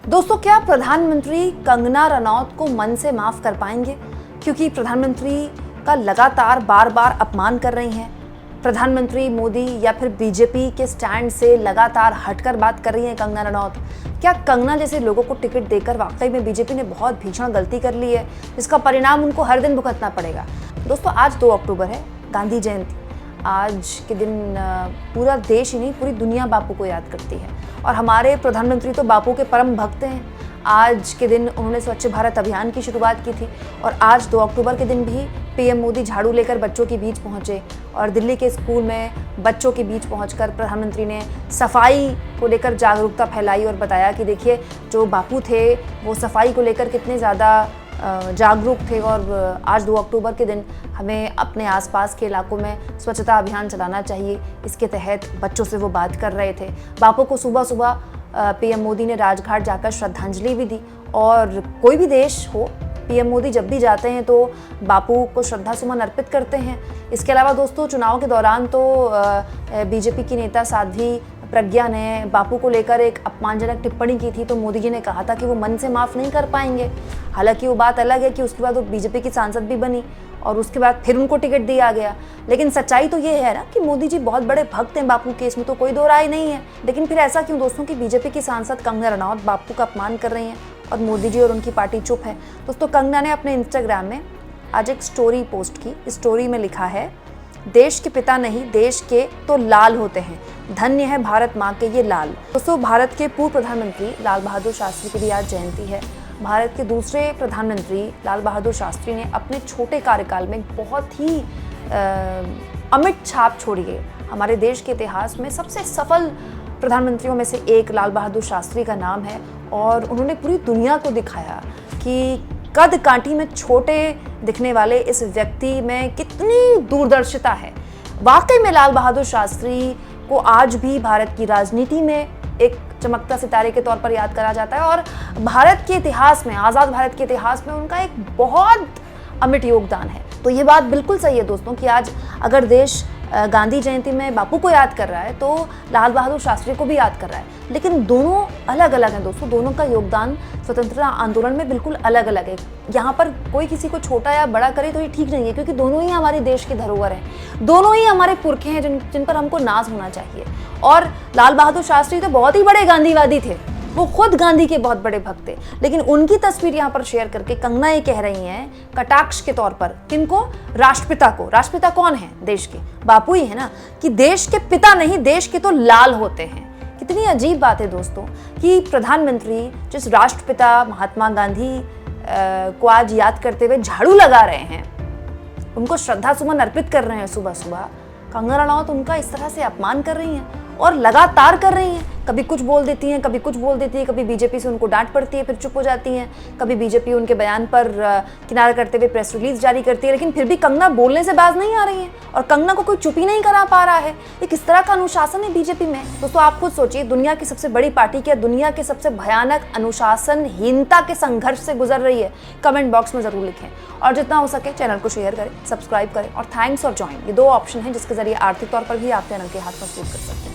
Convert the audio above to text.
दोस्तों, क्या प्रधानमंत्री कंगना रनौत को मन से माफ कर पाएंगे? क्योंकि प्रधानमंत्री का लगातार बार बार अपमान कर रही हैं। प्रधानमंत्री मोदी या फिर बीजेपी के स्टैंड से लगातार हटकर बात कर रही हैं कंगना रनौत। क्या कंगना जैसे लोगों को टिकट देकर वाकई में बीजेपी ने बहुत भीषण गलती कर ली है, जिसका परिणाम उनको हर दिन भुगतना पड़ेगा? दोस्तों, आज 2 अक्टूबर है, गांधी जयंती। आज के दिन पूरा देश ही नहीं, पूरी दुनिया बापू को याद करती है और हमारे प्रधानमंत्री तो बापू के परम भक्त हैं। आज के दिन उन्होंने स्वच्छ भारत अभियान की शुरुआत की थी और आज 2 अक्टूबर के दिन भी पीएम मोदी झाड़ू लेकर बच्चों के बीच पहुंचे और दिल्ली के स्कूल में बच्चों के बीच पहुंचकर प्रधानमंत्री ने सफाई को लेकर जागरूकता फैलाई और बताया कि देखिए, जो बापू थे वो सफाई को लेकर कितने ज़्यादा जागरूक थे और आज 2 अक्टूबर के दिन हमें अपने आसपास के इलाकों में स्वच्छता अभियान चलाना चाहिए। इसके तहत बच्चों से वो बात कर रहे थे। बापू को सुबह सुबह पीएम मोदी ने राजघाट जाकर श्रद्धांजलि भी दी और कोई भी देश हो, पीएम मोदी जब भी जाते हैं तो बापू को श्रद्धा सुमन अर्पित करते हैं। इसके अलावा दोस्तों, चुनाव के दौरान तो बीजेपी की नेता साध्वी प्रज्ञा ने बापू को लेकर एक अपमानजनक टिप्पणी की थी, तो मोदी जी ने कहा था कि वो मन से माफ़ नहीं कर पाएंगे। हालांकि वो बात अलग है कि उसके बाद वो बीजेपी की सांसद भी बनी और उसके बाद फिर उनको टिकट दिया गया। लेकिन सच्चाई तो ये है ना कि मोदी जी बहुत बड़े भक्त हैं बापू के, इसमें तो कोई दो राय नहीं है। लेकिन फिर ऐसा क्यों दोस्तों कि बीजेपी की सांसद कंगना रनौत बापू का अपमान कर रही हैं और मोदी जी और उनकी पार्टी चुप है? दोस्तों, कंगना ने अपने इंस्टाग्राम में आज एक स्टोरी पोस्ट की। इस स्टोरी में लिखा है, देश के पिता नहीं, देश के तो लाल होते हैं, धन्य है भारत माँ के ये लाल। दोस्तों, भारत के पूर्व प्रधानमंत्री लाल बहादुर शास्त्री की भी आज जयंती है। भारत के दूसरे प्रधानमंत्री लाल बहादुर शास्त्री ने अपने छोटे कार्यकाल में बहुत ही अमिट छाप छोड़ी है। हमारे देश के इतिहास में सबसे सफल प्रधानमंत्रियों में से एक लाल बहादुर शास्त्री का नाम है और उन्होंने पूरी दुनिया को दिखाया कि कद काठी में छोटे दिखने वाले इस व्यक्ति में कितनी दूरदर्शिता है। वाकई में लाल बहादुर शास्त्री को आज भी भारत की राजनीति में एक चमकता सितारे के तौर पर याद करा जाता है और भारत के इतिहास में, आज़ाद भारत के इतिहास में उनका एक बहुत अमिट योगदान है। तो ये बात बिल्कुल सही है दोस्तों कि आज अगर देश गांधी जयंती में बापू को याद कर रहा है तो लाल बहादुर शास्त्री को भी याद कर रहा है। लेकिन दोनों अलग अलग हैं दोस्तों, दोनों का योगदान स्वतंत्रता आंदोलन में बिल्कुल अलग अलग है। यहाँ पर कोई किसी को छोटा या बड़ा करे तो ये ठीक नहीं है, क्योंकि दोनों ही हमारे देश की धरोहर हैं, दोनों ही हमारे पुरखे हैं जिन पर हमको नाज होना चाहिए। और लाल बहादुर शास्त्री तो बहुत ही बड़े गांधीवादी थे, वो खुद गांधी के बहुत बड़े भक्त थे। लेकिन उनकी तस्वीर यहाँ पर शेयर करके कंगना ये कह रही हैं कटाक्ष के तौर पर, किनको? राष्ट्रपिता को। राष्ट्रपिता कौन है देश के? बापू ही है ना, कि देश के पिता नहीं, देश के तो लाल होते हैं। कितनी अजीब बात है दोस्तों कि प्रधानमंत्री जिस राष्ट्रपिता महात्मा गांधी को आज याद करते हुए झाड़ू लगा रहे हैं, उनको श्रद्धा सुमन अर्पित कर रहे हैं सुबह सुबह, कंगना रनौत उनका इस तरह से अपमान कर रही हैं और लगातार कर रही हैं। कभी कुछ बोल देती हैं, कभी कुछ बोल देती है, कभी बीजेपी से उनको डांट पड़ती है फिर चुप हो जाती हैं, कभी बीजेपी उनके बयान पर किनारा करते हुए प्रेस रिलीज जारी करती है। लेकिन फिर भी कंगना बोलने से बाज नहीं आ रही है और कंगना को कोई चुप ही नहीं करा पा रहा है। ये किस तरह का अनुशासन है बीजेपी में? दोस्तों, आप खुद सोचिए, दुनिया की सबसे बड़ी पार्टी क्या दुनिया के सबसे भयानक अनुशासनहीनता के संघर्ष से गुजर रही है? कमेंट बॉक्स में जरूर लिखें और जितना हो सके चैनल को शेयर करें, सब्सक्राइब करें और थैंक्स और ज्वाइन, ये 2 ऑप्शन हैं जिसके जरिए आर्थिक तौर पर भी आप चैनल के हाथ मजबूत कर सकते हैं।